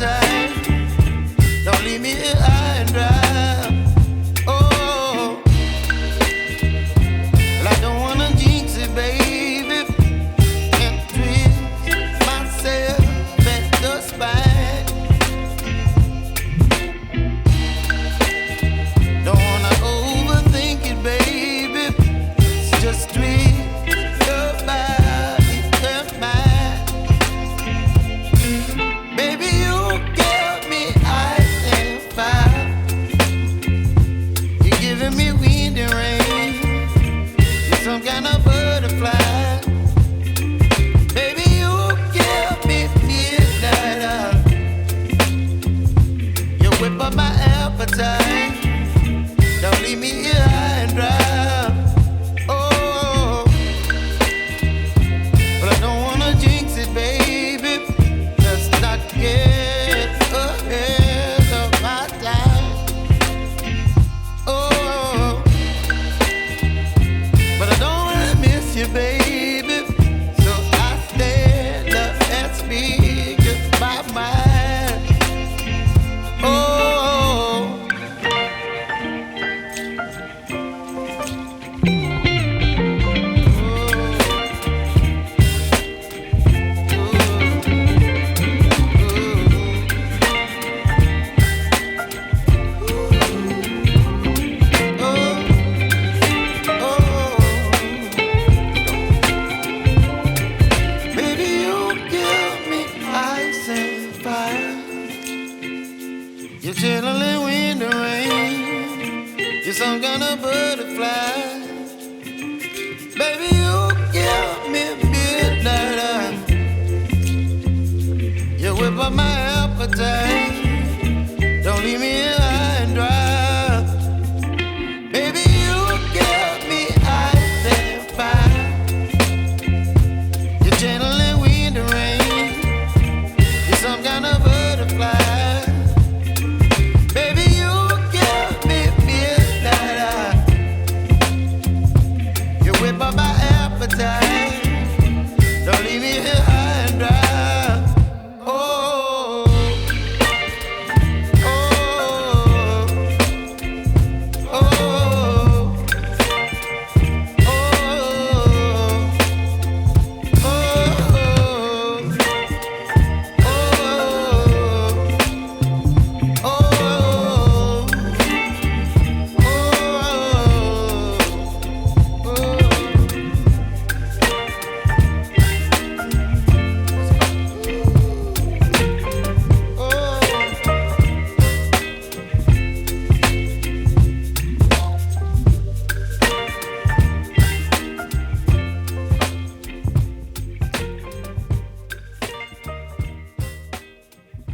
appetite. Don't leave me here high and dry. Oh, well, I don't wanna jinx it, baby, and twist myself at the spine. Don't wanna overthink it, baby. It's just twist your body and mine. Baby, you give me ice and fire. You're giving me wind and rain. You're some kind of butterfly. Baby, you give me midnight. You whip up my appetite. Don't leave me here high and dry. Oh, but I don't wanna jinx it, baby. Let's not get ahead of my time. Oh, but I don't wanna miss you, baby. So I stand up and speak my mind. Oh. Baby, you give me ice and fire. You're chilling wind and rain. You're some kind of butterfly. Baby, you give me midnight. You whip up my appetite.